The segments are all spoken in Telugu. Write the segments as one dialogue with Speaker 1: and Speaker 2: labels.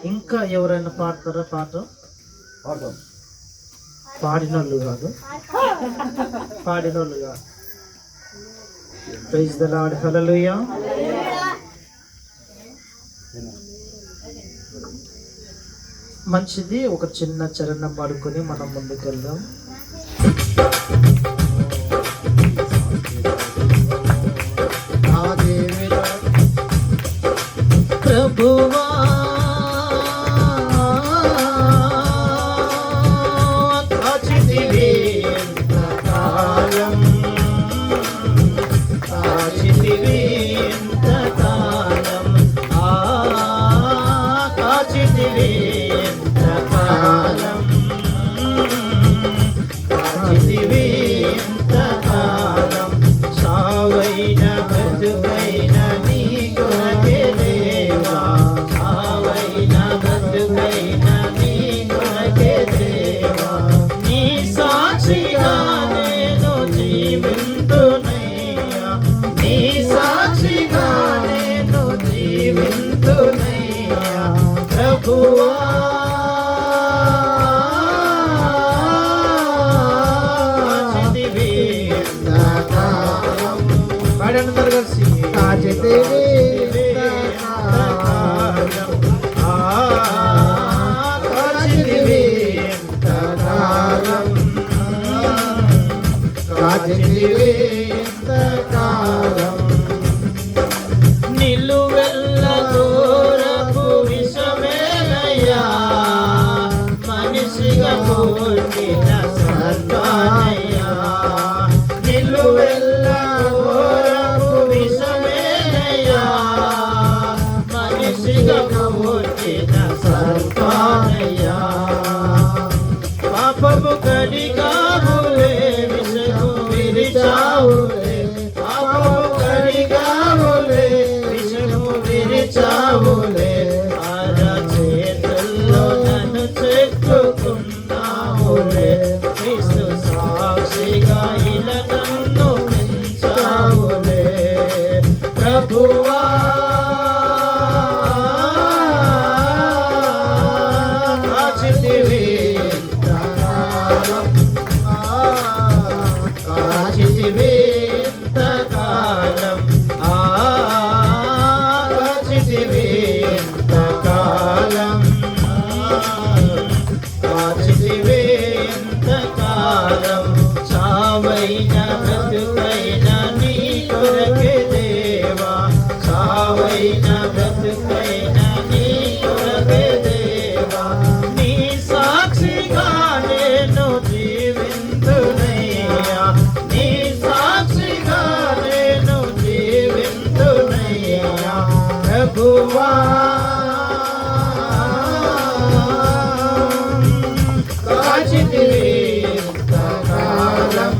Speaker 1: ఇంకా ఎవరైనా పాడతారా? పాట పాడినోళ్ళు కాదు, పాడినోళ్ళు కాదు. ప్రైజ్ ది లార్డ్, హల్లెలూయా. మంచిది. ఒక చిన్న చరణం పాడుకొని మనం ముందుకెళ్దాం. ప్రభువా కాచితివి ఎంతకాలం, కాచితివి ఎంతకాలం, కాచితివి ఎంతకాలం, కాచితివి ఎంతకాలం, సావైన బతుకైన నీ కొరకే దేవా, సావైన బతుకైన నీ కొరకే దేవా, నీ సాక్షిగా నేను జీవింతునయ్యా, నీ సాక్షిగా నేను జీవింతునయ్యా ప్రభువా. పాడందరూ కలిసి కాచితివి ఎంతకాలం, కాచితివి ఎంతకాలం, కాచితివి ఎంతకాలం, నిలువెల్ల దూరపు విషమేనయ్యా, మనిషిగా పుట్టిన సర్వానయ్యా, నిలువెల్ల దూరపు విషమేనయ్యా, మనిషిగా పుట్టిన సర్వానయ్యా, పాపము కడిగావులే, విషము విరిచావులే, పాపము కడిగావులే, విషము విరిచావులే, అర చేతుల్లో నన్ను చెక్కుకున్నావులే, క్రీస్తు సాక్షిగా ఇలా నన్ను పెంచావులే ప్రభువా. కాచితివి ఎంతకాలం, కాచితివి ఎంతకాలం, కాచితివి ఎంతకాలం, కాచితివి ఎంతకాలం, సావైన బ్రతుకైన నీ కొరకే దేవా, సావైన బ్రతుకైన నీ కొరకే దేవా, నీ సాక్షిగా నేను జీవింతునయ్యా, నీ సాక్షిగా నేను జీవింతునయ్యా ప్రభువా. కాచితివి ఎంతకాలం,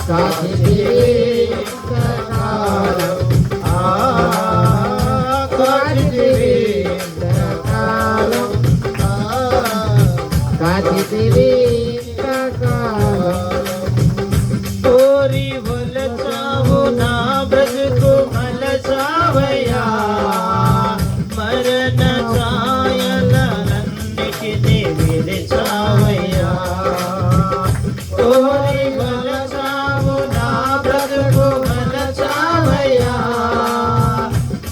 Speaker 1: కాచితివి ఎంతకాలం, కాచితివి ఎంతకాలం, కాచితివి ఎంతకాలం, కోరి వలచావు నా బ్రతుకు మలచావయ్యా, మరణ ఛాయలన్నిటినీ విడిచావయ్యా, కోరి వలచావు నా బ్రతుకు మలచావయ్యా,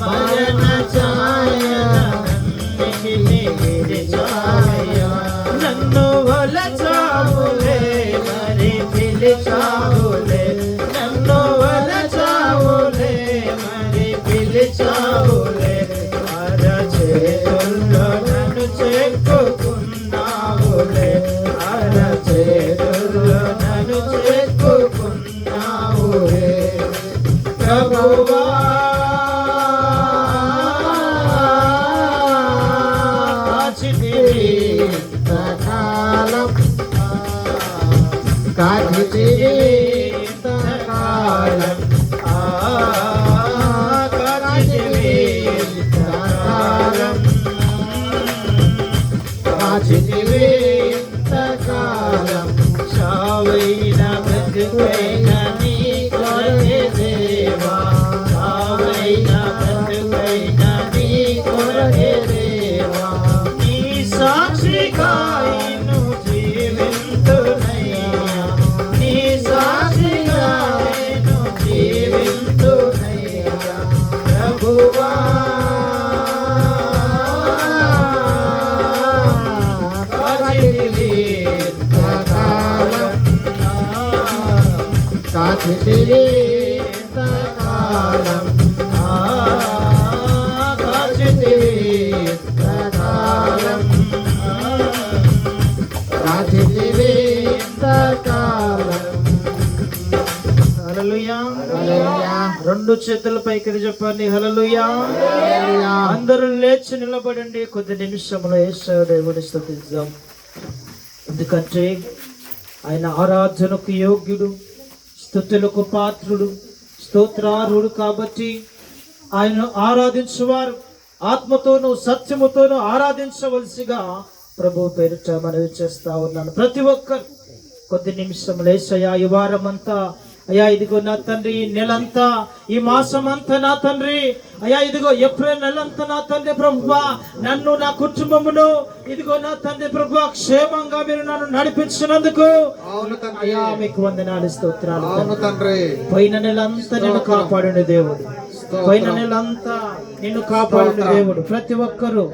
Speaker 1: మరణ ఛాయలన్నిటినీ విడిచావయ్యా, నన్ను వలచావులే మరి పిలిచావులే, నన్ను వలచావులే మరి పిలిచావులే, అర చేతుల్లో నన్ను చెక్కుకున్నావులే, అర చేతుల్లో నన్ను చెక్కుకున్నావులే ప్రభువా. కాచితివి ఎంతకాలం, కాచితివి కాచితివి ఇంతకాలం, కాచితివి ఇంతకాలం, కాచితివి ఇంతకాలం. హల్లెలూయా. రెండు చేతుల పైకి చెప్పండి హల్లెలూయా. అందరూ లేచి నిలబడండి. కొద్ది నిమిషంలో యేసు దేవుని స్తుతిద్దాం. ఎందుకంటే ఆయన ఆరాధనకు యోగ్యుడు, స్తుతులకు పాత్రుడు, స్తోత్రార్హుడు. కాబట్టి ఆయన ఆరాధించువారు ఆత్మతోనూ సత్యముతోనూ ఆరాధించవలసిగా ప్రభు పేరిట మనవి చేస్తా ఉన్నాను. ప్రతి ఒక్కరు కొద్ది నిమిషంలో యేసయ్యా ఈ వారం అంతా అయ్యా ఇదిగో నా తండ్రి, ఈ నెలంతా, ఈ మాసం అంతా నా తండ్రి, అయ్యా ఇదిగో ఏప్రిల్ నెలంతా నా తండ్రి ప్రభువా నన్ను, నా కుటుంబమును ఇదిగో నా తండ్రి ప్రభువా క్షేమంగా మీరు నన్ను నడిపించినందుకు అయ్యా మీకు వందనాలు, స్తోత్రాలు తండ్రి. పోయిన నెలంతా నిన్ను కాపాడిన దేవుడు, పోయిన నెలంతా నిన్ను కాపాడిన దేవుడు. ప్రతి ఒక్కరూ